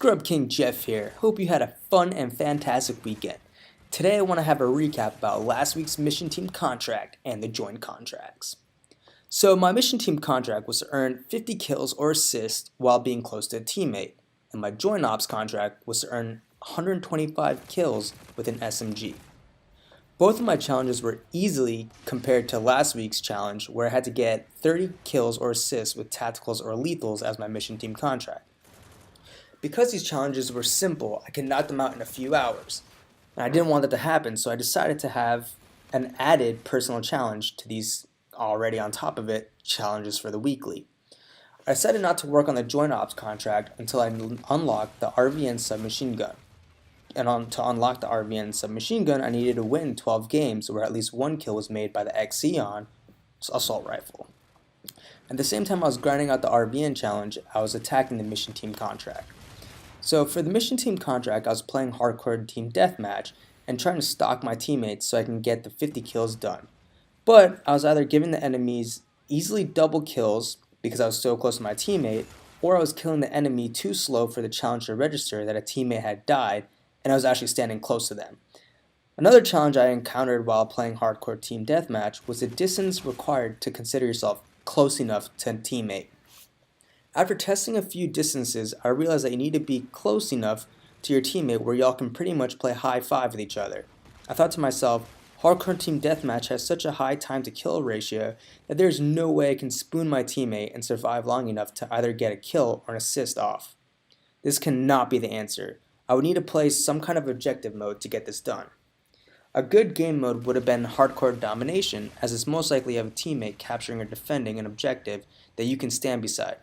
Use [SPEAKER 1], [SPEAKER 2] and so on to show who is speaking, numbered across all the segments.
[SPEAKER 1] Scrub King Geoff here. Hope you had a fun and fantastic weekend. Today I want to have a recap about last week's mission team contract and the joint contracts. So my mission team contract was to earn 50 kills or assists while being close to a teammate, and my joint ops contract was to earn 125 kills with an SMG. Both of my challenges were easily compared to last week's challenge where I had to get 30 kills or assists with tacticals or lethals as my mission team contract. Because these challenges were simple, I could knock them out in a few hours. And I didn't want that to happen, so I decided to have an added personal challenge to these already on top of it challenges for the weekly. I decided not to work on the joint ops contract until I unlocked the RVN submachine gun. And to unlock the RVN submachine gun, I needed to win 12 games where at least one kill was made by the Xeon assault rifle. At the same time I was grinding out the RVN challenge, I was attacking the mission team contract. So for the mission team contract, I was playing hardcore team deathmatch and trying to stalk my teammates so I can get the 50 kills done. But I was either giving the enemies easily double kills because I was so close to my teammate, or I was killing the enemy too slow for the challenge to register that a teammate had died and I was actually standing close to them. Another challenge I encountered while playing hardcore team deathmatch was the distance required to consider yourself close enough to a teammate. After testing a few distances, I realized that you need to be close enough to your teammate where y'all can pretty much play high five with each other. I thought to myself, hardcore team deathmatch has such a high time to kill ratio that there's no way I can spoon my teammate and survive long enough to either get a kill or an assist off. This cannot be the answer. I would need to play some kind of objective mode to get this done. A good game mode would have been hardcore domination, as it's most likely you have a teammate capturing or defending an objective that you can stand beside.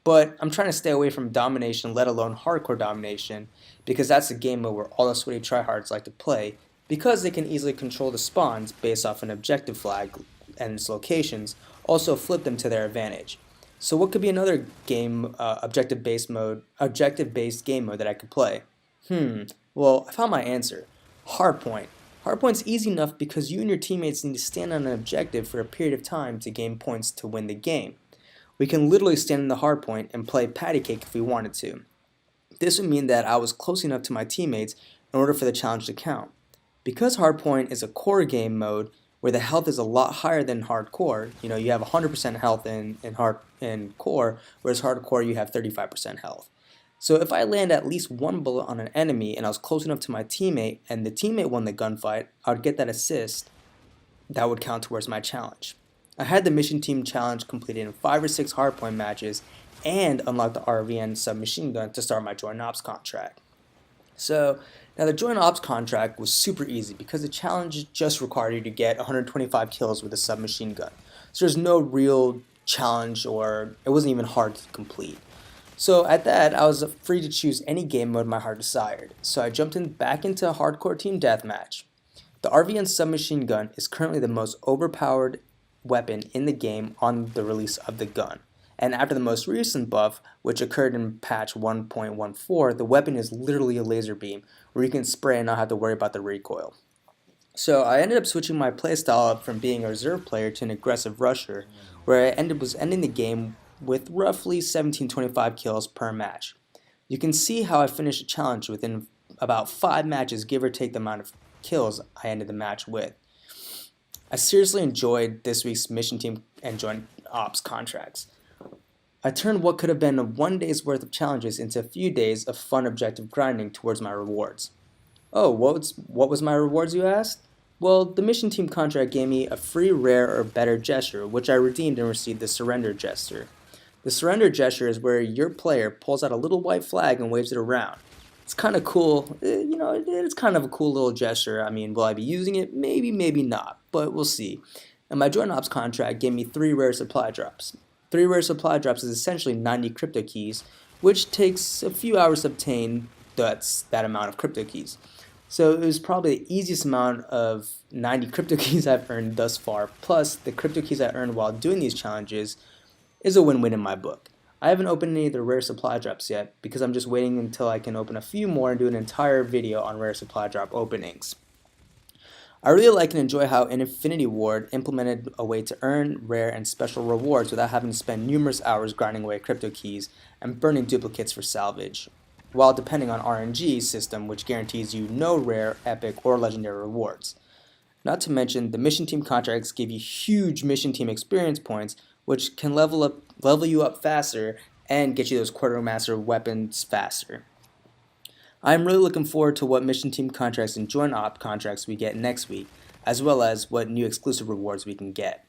[SPEAKER 1] But I'm trying to stay away from domination, let alone hardcore domination, because that's a game mode where all the sweaty tryhards like to play, because they can easily control the spawns based off an objective flag and its locations, also flip them to their advantage. So what could be another game objective-based game mode that I could play? Well, I found my answer. Hardpoint. Hardpoint's easy enough because you and your teammates need to stand on an objective for a period of time to gain points to win the game. We can literally stand in the hardpoint and play patty cake if we wanted to. This would mean that I was close enough to my teammates in order for the challenge to count. Because hardpoint is a core game mode where the health is a lot higher than hardcore, you have 100% health in core, whereas hardcore you have 35% health. So if I land at least one bullet on an enemy and I was close enough to my teammate and the teammate won the gunfight, I would get that assist that would count towards my challenge. I had the mission team challenge completed in 5 or 6 hardpoint matches and unlocked the RVN submachine gun to start my joint ops contract. So now the joint ops contract was super easy because the challenge just required you to get 125 kills with a submachine gun. So there's no real challenge, or it wasn't even hard to complete. So at that, I was free to choose any game mode my heart desired. So I jumped back into hardcore team deathmatch. The RVN submachine gun is currently the most overpowered weapon in the game on the release of the gun. And after the most recent buff, which occurred in patch 1.14, the weapon is literally a laser beam where you can spray and not have to worry about the recoil. So I ended up switching my playstyle up from being a reserve player to an aggressive rusher, where I was ending the game with roughly 17-25 kills per match. You can see how I finished a challenge within about 5 matches, give or take the amount of kills I ended the match with. I seriously enjoyed this week's mission team and joint ops contracts. I turned what could have been 1 day's worth of challenges into a few days of fun objective grinding towards my rewards. Oh, what was my rewards, you asked? Well, the mission team contract gave me a free rare or better gesture, which I redeemed and received the surrender gesture. The surrender gesture is where your player pulls out a little white flag and waves it around. It's kind of cool, it's kind of a cool little gesture. I mean, will I be using it? Maybe, maybe not, but we'll see. And my joint ops contract gave me 3 rare supply drops. 3 rare supply drops is essentially 90 crypto keys, which takes a few hours to obtain that amount of crypto keys. So it was probably the easiest amount of 90 crypto keys I've earned thus far, plus the crypto keys I earned while doing these challenges is a win-win in my book. I haven't opened any of the rare supply drops yet because I'm just waiting until I can open a few more and do an entire video on rare supply drop openings. I really like and enjoy how Infinity Ward implemented a way to earn rare and special rewards without having to spend numerous hours grinding away crypto keys and burning duplicates for salvage. while depending on RNG system, which guarantees you no rare, epic, or legendary rewards. Not to mention, the mission team contracts give you huge mission team experience points, which can level you up faster and get you those quartermaster weapons faster. I'm really looking forward to what mission team contracts and joint op contracts we get next week, as well as what new exclusive rewards we can get.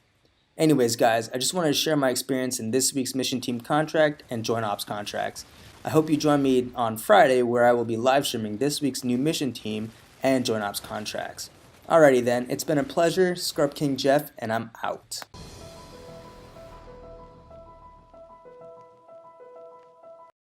[SPEAKER 1] Anyways, guys, I just wanted to share my experience in this week's mission team contract and joint ops contracts. I hope you join me on Friday, where I will be live streaming this week's new mission team and joint ops contracts. Alrighty then, it's been a pleasure. Scrub King Geoff, and I'm out.